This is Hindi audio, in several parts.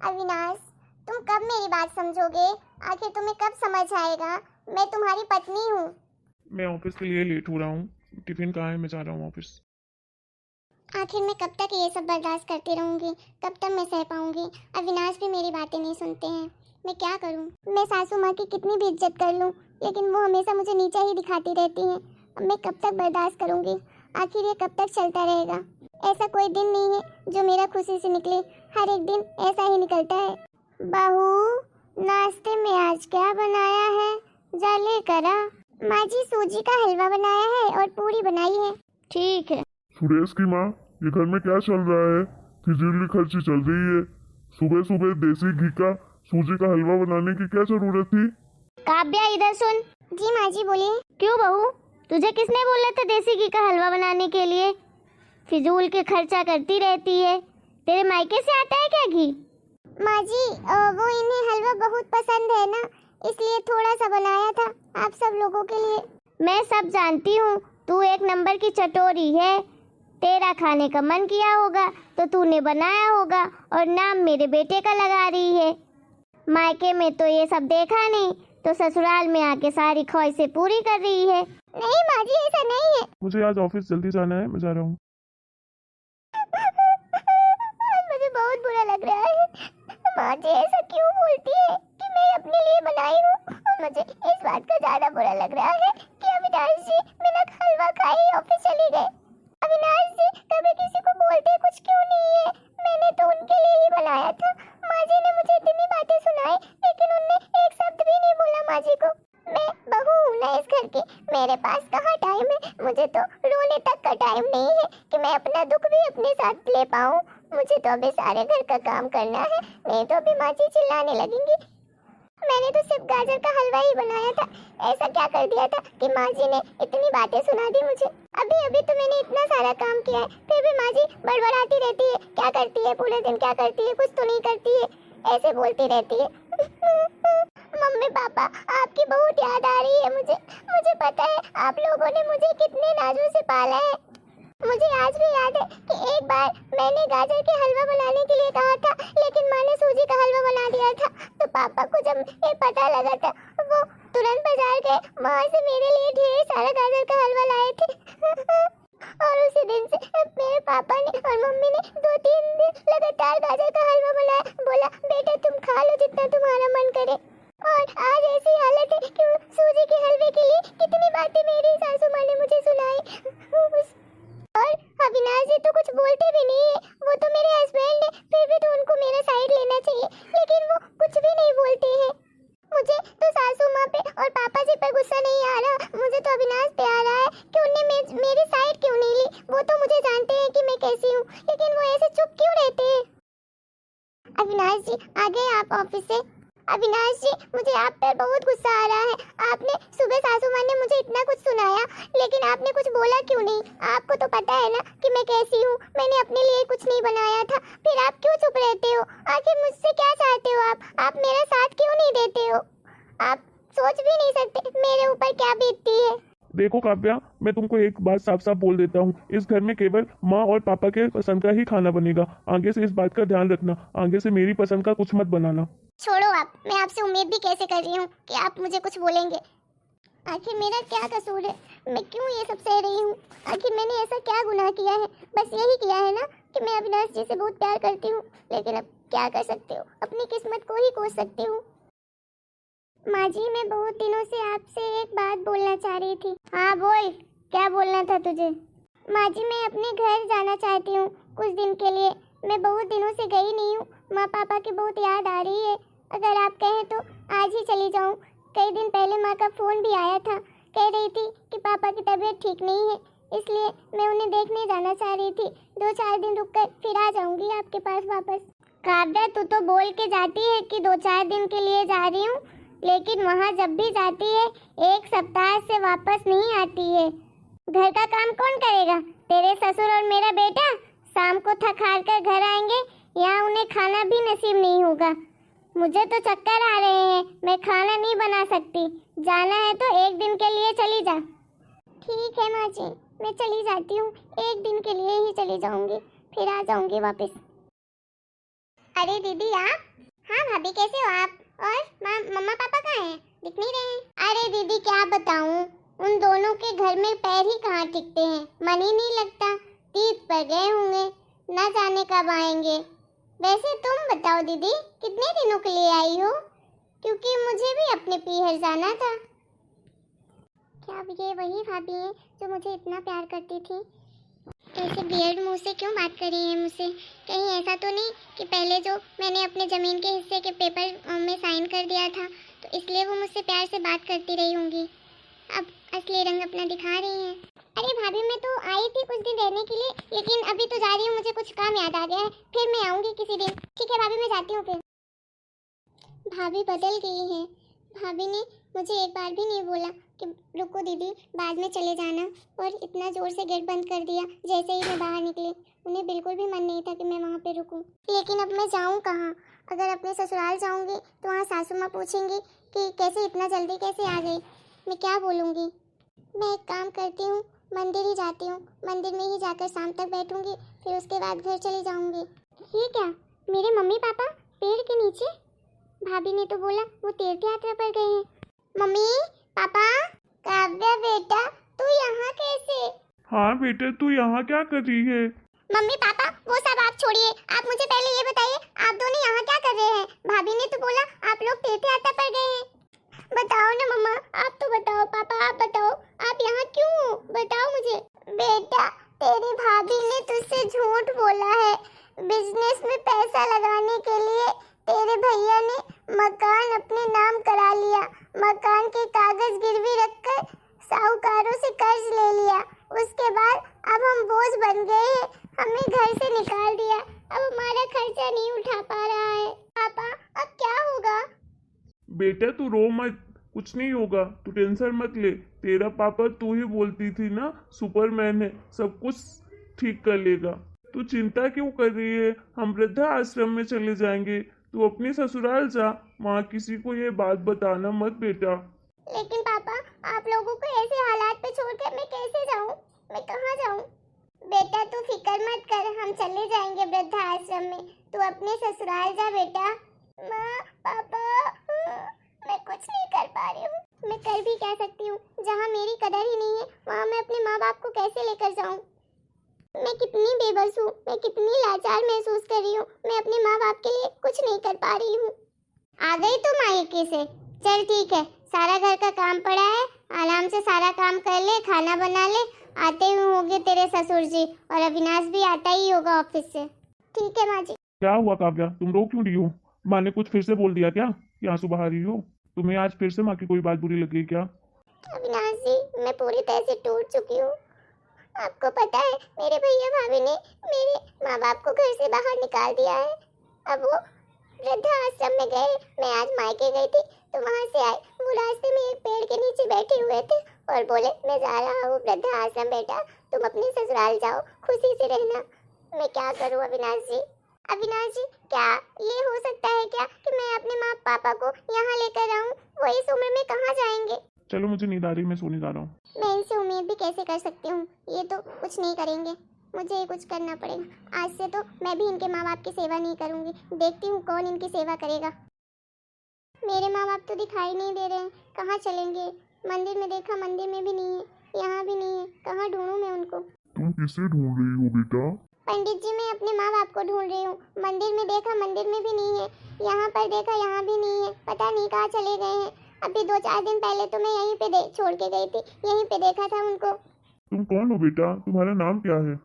अविनाश, तुम कब मेरी बात समझोगे? आखिर तुम्हें कब समझ आएगा? मैं तुम्हारी पत्नी हूँ। मैं ऑफिस के लिए लेट हो रहा हूँ। टिफिन कहाँ है? मैं जा रहा हूँ ऑफिस। आखिर मैं कब तक ये सब बर्दाश्त करती रहूंगी? कब तक मैं सह पाऊंगी? अविनाश भी मेरी बातें नहीं सुनते हैं। मैं क्या करूं? मैं सासू माँ की कितनी भी इज्जत कर लूं, लेकिन वो हमेशा मुझे नीचा ही दिखाती रहती हैं। अब मैं कब तक बर्दाश्त करूंगी? आखिर ये कब तक चलता रहेगा? ऐसा कोई दिन नहीं है जो मेरा खुशी से निकले। हर एक दिन ऐसा ही निकलता है। बहू, नाश्ते में आज क्या बनाया है? जा लेकर आ। माँ जी, सूजी का हलवा बनाया है और पूरी बनाई है। ठीक है। सुरेश की माँ, ये घर में क्या चल रहा है? फिजूल खर्ची चल रही है। सुबह सुबह देसी घी का सूजी का हलवा बनाने की क्या जरूरत थी? काव्या, इधर सुन। जी माँ जी, बोलिए। क्यों बहू, तुझे किसने बोला था देसी घी का हलवा बनाने के लिए? फिजूल के खर्चा करती रहती है। तेरे मायके से आता है क्या घी? माँ जी, वो इन्हें हलवा बहुत पसंद है ना, इसलिए थोड़ा सा बनाया था आप सब लोगों के लिए। मैं सब जानती हूँ, तू एक नंबर की चटोरी है। तेरा खाने का मन किया होगा तो तूने बनाया होगा और नाम मेरे बेटे का लगा रही है। मायके में तो ये सब देखा नहीं, तो ससुराल में आके सारी ख्वाहिशें पूरी कर रही है। नहीं माँ जी, ऐसा नहीं है। मुझे आज ऑफिस जल्दी जाना है, मैं जा रहा हूँ। मुझे बहुत बुरा लग रहा है। माँ जी ऐसा क्यों बोलती है कि मैं अपने लिए बनाई हूँ? मुझे इस बात का ज्यादा बुरा लग रहा है कि अविनाश जी बिना हलवा खाए ही ऑफिस चले गए। अविनाश जी कभी किसी को बोलते कुछ क्यों नहीं है? मैंने तो उनके लिए ही बनाया था। माँ जी ने मुझे इतनी बातें सुनाई, लेकिन उनने एक शब्द भी नहीं बोला माँ जी को। मैं बहू हूँ ना इस घर की, मेरे पास कहाँ टाइम है? मुझे तो रोने तक का टाइम नहीं है कि मैं अपना दुख भी अपने साथ ले पाऊँ। मुझे तो अभी सारे घर का काम करना है, नहीं तो अभी माँ जी चिल्लाने लगेंगी। मैंने तो सिर्फ गाजर का हलवा ही बनाया था। ऐसा क्या कर दिया था कि माँ जी ने इतनी बातें सुना दी मुझे? अभी अभी तो मैंने इतना सारा काम किया है, फिर भी माँ जी बड़बड़ाती रहती है। क्या करती है पूरे दिन? क्या करती है? कुछ तो नहीं करती है, ऐसे बोलती रहती है। मम्मी पापा, आपकी बहुत याद आ रही है मुझे। मुझे पता है आप लोगों ने मुझे कितने नाजों से पाला है। मुझे आज भी याद है कि एक बार मैंने गाजर के हलवा बनाने के लिए कहा था, लेकिन माँ ने सूजी का हलवा बना दिया था। तो पापा को जब ये पता लगा था, वो तुरंत बाजार गए, वहाँ से मेरे लिए ढेर सारा गाजर का हलवा लाए थे। और उसी दिन से मेरे पापा ने और मम्मी ने 2-3 दिन लगातार गाजर का हलवा बनाया। बोला, बेटा तुम खा लो जितना तुम्हारा मन करे। और आज ऐसी हालत है कि सूजी के हलवे के लिए कितनी बातें मेरी सासू माँ ने मुझे सुनाई। और अविनाश जी तो कुछ बोलते भी नहीं है। वो तो मेरे हस्बैंड है, फिर भी तो उनको मेरा साइड लेना चाहिए, लेकिन वो कुछ भी नहीं बोलते हैं। मुझे तो सासू माँ पे और पापा जी पर गुस्सा नहीं आ रहा, मुझे तो अविनाश पे आ रहा है कि उनने मेरी साइड क्यों नहीं ली। वो तो मुझे जानते हैं कि मैं कैसी हूँ, लेकिन वो ऐसे चुप क्यों रहते हैं? अविनाश जी, आ गए आप ऑफिस से? अविनाश जी, मुझे आप पर बहुत गुस्सा आ रहा है। आपने सुबह सासू माँ ने मुझे इतना कुछ सुनाया, लेकिन आपने कुछ बोला क्यों नहीं? आपको तो पता है ना कि मैं कैसी हूँ। मैंने अपने लिए कुछ नहीं बनाया था, फिर आप क्यों चुप रहते हो? आखिर मुझसे क्या चाहते हो आप मेरा साथ क्यों नहीं देते हो? आप सोच भी नहीं सकते मेरे ऊपर क्या बीतती है। देखो काव्या, मैं तुमको एक बात साफ साफ बोल देता हूँ, इस घर में केवल माँ और पापा के पसंद का ही खाना बनेगा। आगे से इस बात का ध्यान रखना, आगे से मेरी पसंद का कुछ मत बनाना। छोड़ो आप, मैं आपसे उम्मीद भी कैसे कर रही हूँ कि आप मुझे कुछ बोलेंगे? आखिर मेरा क्या कसूर है? मैं क्यों ये सब सह रही हूँ? आखिर मैंने ऐसा क्या गुनाह किया है? बस यही किया है ना कि मैं अविनाश जी से बहुत प्यार करती हूँ, लेकिन अब क्या कर सकते हो, अपनी किस्मत को ही कोस सकती हूँ। माँ जी, मैं बहुत दिनों से आपसे एक बात बोलना चाह रही थी। हाँ बोल, क्या बोलना था तुझे? माँ जी, मैं अपने घर जाना चाहती हूँ कुछ दिन के लिए। मैं बहुत दिनों से गई नहीं हूँ, माँ पापा की बहुत याद आ रही है। अगर आप कहें तो आज ही चली जाऊँ। कई दिन पहले माँ का फ़ोन भी आया था, कह रही थी कि पापा की तबीयत ठीक नहीं है, इसलिए मैं उन्हें देखने जाना चाह रही थी। 2-4 दिन रुककर फिर आ जाऊँगी आपके पास वापस। काव्या, तू तो बोल के जाती है कि 2-4 दिन के लिए जा रही हूँ, लेकिन वहाँ जब भी जाती है 1 सप्ताह से वापस नहीं आती है। घर का काम कौन करेगा? तेरे ससुर और मेरा बेटा शाम को थक हार कर घर आएंगे, यहाँ उन्हें खाना भी नसीब नहीं होगा। मुझे तो चक्कर आ रहे हैं, मैं खाना नहीं बना सकती। जाना है तो 1 दिन के लिए चली जा। ठीक है माँ जी, मैं चली जाती हूँ। 1 दिन के लिए ही चली जाऊँगी, फिर आ जाऊँगी वापस। अरे दीदी आप? हाँ भाभी कैसे हो आप? और मम्मा पापा कहाँ हैं? दिख नहीं रहे हैं। अरे दीदी क्या बताऊं, उन दोनों के घर में पैर ही कहाँ टिकते हैं, मन ही नहीं लगता। तीर्थ पर गए होंगे, न जाने कब आएंगे। वैसे तुम बताओ दीदी, कितने दिनों के लिए आई हो? क्योंकि मुझे भी अपने पीहर जाना था। क्या ये वही भाभी है जो मुझे इतना प्यार करती थी? ऐसे बियर्ड मुंह से क्यों बात कर रही है मुझसे? कहीं ऐसा तो नहीं कि पहले जो मैंने अपने ज़मीन के हिस्से के पेपर में साइन कर दिया था तो इसलिए वो मुझसे प्यार से बात करती रही होंगी। अब असली रंग अपना दिखा रही हैं। अरे भाभी मैं तो आई थी कुछ दिन रहने के लिए, लेकिन अभी तो जा रही हूँ, मुझे कुछ काम याद आ गया है। फिर मैं आऊँगी किसी दिन। ठीक है भाभी, मैं जाती हूँ फिर। भाभी बदल गई है। भाभी ने मुझे एक बार भी नहीं बोला कि रुको दीदी बाद में चले जाना, और इतना जोर से गेट बंद कर दिया जैसे ही मैं बाहर निकली। उन्हें बिल्कुल भी मन नहीं था कि मैं वहाँ पे रुकूं। लेकिन अब मैं जाऊँ कहाँ? अगर अपने ससुराल जाऊँगी तो वहाँ सासू माँ पूछेंगी कि कैसे इतना जल्दी कैसे आ गई। मैं क्या बोलूँगी? मैं एक काम करती हूँ, मंदिर ही जाती हूँ। मंदिर में ही जाकर शाम तक बैठूंगी, फिर उसके बाद घर चली जाऊँगी। ये क्या, मेरे मम्मी पापा पेड़ के नीचे? भाभी ने तो बोला वो तीर्थ यात्रा पर गए हैं। Mummy papa. काव्या बेटा तू यहाँ कैसे? हाँ बेटा, तू यहाँ क्या कर रही है? मम्मी पापा वो सब आप छोड़िए, आप मुझे पहले ये बताइए आप दोनों यहाँ क्या कर रहे हैं? भाभी ने तो बोला आप लोग तीर्थ यात्रा पर गए हैं। बताओ ना मम्मा, आप तो बताओ। पापा आप बताओ, आप यहाँ क्यों हो? बताओ मुझे। बेटा तेरी भाभी ने तुझसे झूठ बोला है। बिजनेस में पैसा लगाने के लिए तेरे भैया ने मकान अपने नाम करा लिया। मकान के कागज गिरवी रखकर साहूकारों से कर्ज ले लिया। उसके बाद अब हम बोझ बन गए हैं, हमें घर से निकाल दिया। अब हमारा खर्चा नहीं उठा पा रहा है। पापा अब क्या होगा? बेटा तू रो मत, कुछ नहीं होगा, तू टेंशन मत ले। तेरा पापा तू ही बोलती थी ना सुपरमैन है, सब कुछ ठीक कर लेगा। तू चिंता क्यों कर रही है? हम वृद्धा आश्रम में चले जाएंगे, तू अपने ससुराल जा, वहाँ किसी को ये बात बताना मत बेटा। लेकिन पापा आप लोगों को ऐसे हालात पे छोड़कर मैं कैसे जाऊँ? मैं कहाँ जाऊँ? बेटा तू फिक्र मत कर, हम चले जाएंगे वृद्धा आश्रम में। तू अपने ससुराल जा बेटा। माँ पापा मैं कुछ नहीं कर पा रही हूँ। मैं कर भी क्या सकती हूँ? जहाँ मेरी कदर ही नहीं है वहाँ मैं अपने माँ बाप को कैसे लेकर जाऊँ? मैं कितनी बेबस हूँ, मैं कितनी लाचार महसूस कर रही हूँ। मैं अपने माँ बाप के लिए कुछ नहीं कर पा रही हूँ। आ गई तुम मायके से? चल ठीक है, सारा घर का काम पड़ा है, आराम से सारा काम कर ले, खाना बना ले। आते ही होंगे तेरे ससुर जी, और अविनाश भी आता ही होगा ऑफिस से। ठीक है माँ जी। क्या हुआ काव्या, तुम रो क्यों रही हो? माँ ने कुछ फिर से बोल दिया क्या कि आंसू बहा रही हो? तुम्हें आज फिर से माँ की कोई बात बुरी लग गई क्या? अविनाश जी मैं पूरी तरह से टूट चुकी हूँ। आपको पता है मेरे भैया भाभी ने मेरे माँ बाप को घर से बाहर निकाल दिया है। अब वो वृद्धा आश्रम में गए। मैं आज मायके गई थी तो वहाँ से आई, वो रास्ते में एक पेड़ के नीचे बैठे हुए थे और बोले मैं जा रहा हूँ वृद्धा आश्रम, बेटा तुम अपने ससुराल जाओ, खुशी से रहना। मैं क्या करूँ अविनाश जी? अविनाश जी क्या ये हो सकता है क्या कि मैं अपने माँ पापा को यहाँ लेकर आऊँ? वो इस उम्र में कहाँ जाएंगे? चलो मुझे नींद आ रही, मैं सोने जा रहा हूँ। मैं इनसे उम्मीद भी कैसे कर सकती हूँ? ये तो कुछ नहीं करेंगे, मुझे ये कुछ करना पड़ेगा। आज से तो मैं भी इनके माँ बाप की सेवा नहीं करूँगी। देखती हूँ कौन इनकी सेवा करेगा। मेरे माँ बाप तो दिखाई नहीं दे रहे हैं, कहाँ चलेंगे? मंदिर में देखा, मंदिर में भी नहीं है, यहाँ भी नहीं है, कहाँ ढूंढूं मैं उनको? तुम किसे ढूंढ रही हो बेटा? पंडित जी मैं अपने माँ बाप को ढूंढ रही हूँ। मंदिर में देखा, मंदिर में भी नहीं है, यहाँ पर देखा, यहाँ भी नहीं है, पता नहीं कहाँ चले गए हैं। अभी 2-4 दिन पहले तो मैं यहीं पे छोड़ के गई थी, यहीं पे देखा था उनको। तुम कौन हो बेटा? तुम्हारा नाम क्या है?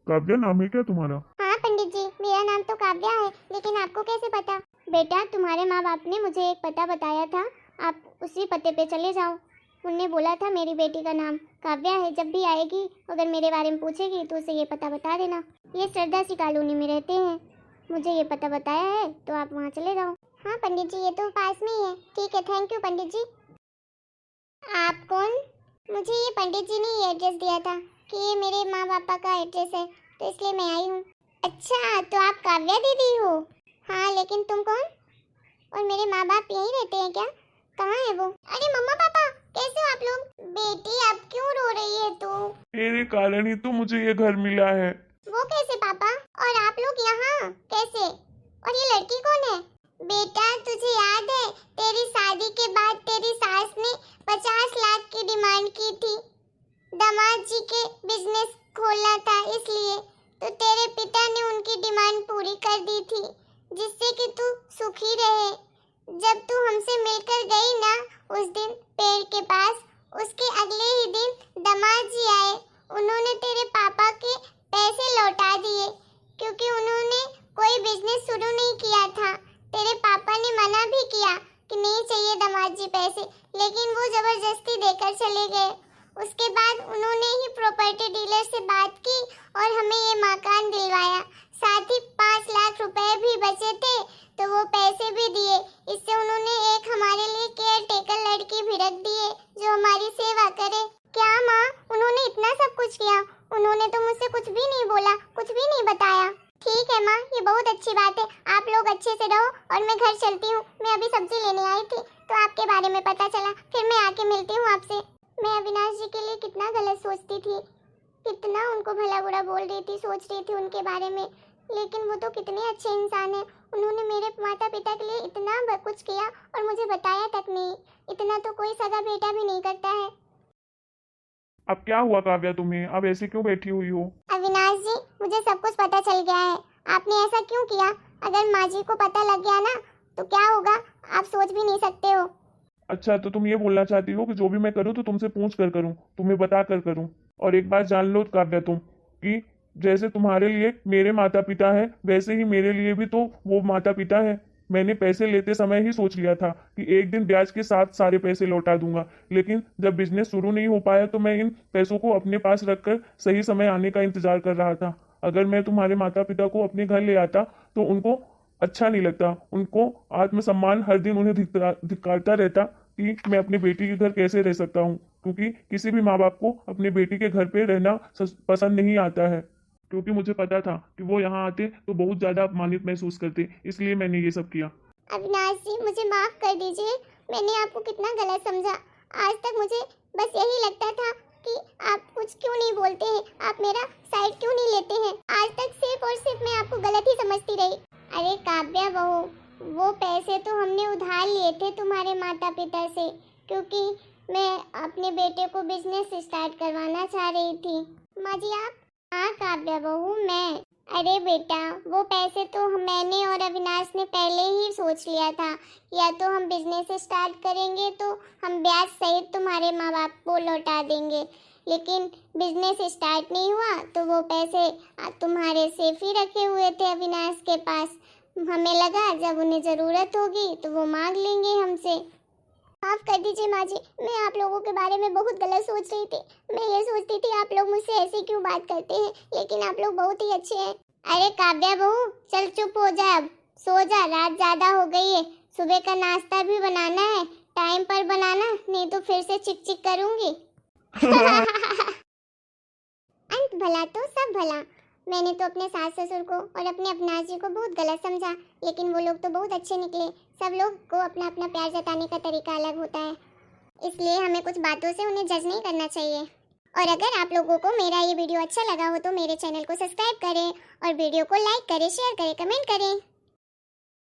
काव्या नाम है क्या तुम्हारा? हाँ पंडित जी मेरा नाम तो काव्या है, लेकिन आपको कैसे पता? बेटा तुम्हारे माँ बाप ने मुझे एक पता बताया था, आप उसी पते पे चले जाओ। उनने बोला था मेरी बेटी का नाम काव्या है, जब भी आएगी अगर मेरे बारे में पूछेगी तो उसे ये पता बता देना। ये श्रद्धा सी कॉलोनी में रहते हैं, मुझे ये पता बताया है, तो आप वहाँ चले जाओ। हाँ पंडित जी ये तो पास में ही है। ठीक है, थैंक यू पंडित जी। आप कौन? मुझे ये पंडित जी ने ये एड्रेस दिया था कि ये मेरे माँ पापा का एड्रेस है, तो इसलिए मैं आई हूँ। अच्छा तो आप काव्या दीदी हो? हाँ लेकिन तुम कौन? और मेरे माँ बाप यहीं रहते हैं क्या? कहाँ है वो? अरे मम्मा पापा कैसे हो आप लोग? बेटी अब क्यों रो रही है तू? तेरे कारण ही तो मुझे ये घर मिला है। वो कैसे पापा? और आप लोग यहाँ कैसे? और ये लड़की कौन है? बेटा तुझे याद है तेरी शादी के बाद तेरी सास ने 50 लाख की डिमांड की थी। दामाद जी के बिजनेस खोलना था इसलिए, तो तेरे पिता ने उनकी डिमांड पूरी कर दी थी जिससे कि तू सुखी रहे। जब तू हमसे मिलकर गई ना उस दिन पेड़ के पास, उसके अगले ही दिन दामाद जी आए। उन्होंने तेरे पापा के पैसे लौटा दिए क्योंकि उन्होंने कोई बिजनेस शुरू नहीं किया था। तेरे पापा ने मना भी किया कि नहीं चाहिए दामाद जी पैसे, लेकिन वो जबरदस्ती देकर चले गए। उसके बाद उन्होंने ही प्रॉपर्टी डीलर से बात की और हमें ये मकान दिलवाया। साथ ही 5 लाख रुपए भी बचे थे तो वो पैसे भी दिए। इससे उन्होंने एक हमारे लिए केयर टेकर लड़की भी रख दिए जो हमारी सेवा करे। क्या माँ, उन्होंने इतना सब कुछ किया? उन्होंने तो मुझसे कुछ भी नहीं बोला, कुछ भी नहीं बताया। ठीक है माँ, ये बहुत अच्छी बात है। आप लोग अच्छे से रहो और मैं घर चलती हूँ। मैं अभी सब्जी लेने आई थी तो आपके बारे में पता चला, फिर मैं आके मिलती हूँ आपसे। मैं अविनाश जी के लिए कितना गलत सोचती थी, कितना उनको भला बुरा बोल रही थी, सोच रही थी उनके बारे में, लेकिन वो तो कितने अच्छे इंसान हैं। उन्होंने मेरे माता पिता के लिए इतना कुछ किया और मुझे बताया तक नहीं। इतना तो कोई सगा बेटा भी नहीं करता है। अब क्या हुआ काव्या तुम्हें? अब ऐसे क्यों बैठी हुई हो? अविनाश जी, मुझे सब कुछ पता चल गया है। आपने ऐसा क्यों किया? अगर माँ जी को पता लग गया ना तो क्या होगा, आप सोच भी नहीं सकते हो। अच्छा, तो तुम ये बोलना चाहती हो कि जो भी मैं करूँ तो तुमसे पूछ कर करूँ, तुम्हें बता कर करूँ। और एक बात जान लो काव्या तुम, कि जैसे तुम्हारे लिए मेरे माता पिता है वैसे ही मेरे लिए भी तो वो माता पिता है। मैंने पैसे लेते समय ही सोच लिया था कि एक दिन ब्याज के साथ सारे पैसे लौटा दूंगा, लेकिन जब बिजनेस शुरू नहीं हो पाया तो मैं इन पैसों को अपने पास रखकर सही समय आने का इंतजार कर रहा था। अगर मैं तुम्हारे माता पिता को अपने घर ले आता तो उनको अच्छा नहीं लगता, उनको आत्मसम्मान हर दिन उन्हें धिक्कारता रहता कि मैं अपनी बेटी के घर कैसे रह सकता हूँ, क्योंकि किसी भी माँ बाप को अपनी बेटी के घर पे रहना पसंद नहीं आता है। क्योंकि मुझे पता था कि वो यहाँ आते तो बहुत ज्यादा अपमानित महसूस करते, इसलिए मैंने ये सब किया। अविनाश जी, मुझे माफ कर दीजिए, मैंने आपको कितना गलत समझा। आज तक मुझे बस यही लगता था कि आप कुछ क्यों नहीं बोलते हैं, आप मेरा साइड क्यों नहीं लेते हैं। आज तक सिर्फ और सिर्फ मैं आपको गलत ही समझती रही। अरे काव्या बहू, वो पैसे तो हमने उधार लिए थे तुम्हारे माता पिता से, क्योंकि मैं अपने बेटे को बिजनेस स्टार्ट करवाना चाह रही थी। माँ जी आप? हाँ काव्या बहू, मैं। अरे बेटा, वो पैसे तो मैंने और अविनाश ने पहले ही सोच लिया था, या तो हम बिजनेस स्टार्ट करेंगे तो हम ब्याज सहित तुम्हारे माँ बाप को लौटा देंगे, लेकिन बिजनेस स्टार्ट नहीं हुआ तो वो पैसे तुम्हारे सेफ ही रखे हुए थे अविनाश के पास। हमें लगा जब उन्हें ज़रूरत होगी तो वो मांग लेंगे हमसे। माफ कर दीजिए माँ जी, मैं आप लोगों के बारे में बहुत गलत सोच रही थी। मैं ये सोचती थी आप लोग मुझसे ऐसे क्यों बात करते हैं, लेकिन आप लोग बहुत ही अच्छे हैं। अरे काव्या बहू, चल चुप हो जा, अब सो जा, रात ज्यादा हो गई है। सुबह का नाश्ता भी बनाना है, टाइम पर बनाना, नहीं तो फिर से चिक चिक करूंगी। अंत भला तो सब भला। मैंने तो अपने सास ससुर को और अपने अविनाश जी को बहुत गलत समझा, लेकिन वो लोग तो बहुत अच्छे निकले। सब लोग को अपना अपना प्यार जताने का तरीका अलग होता है, इसलिए हमें कुछ बातों से उन्हें जज नहीं करना चाहिए। और अगर आप लोगों को मेरा ये वीडियो अच्छा लगा हो तो मेरे चैनल को सब्सक्राइब करें और वीडियो को लाइक करें, शेयर करें, कमेंट करें।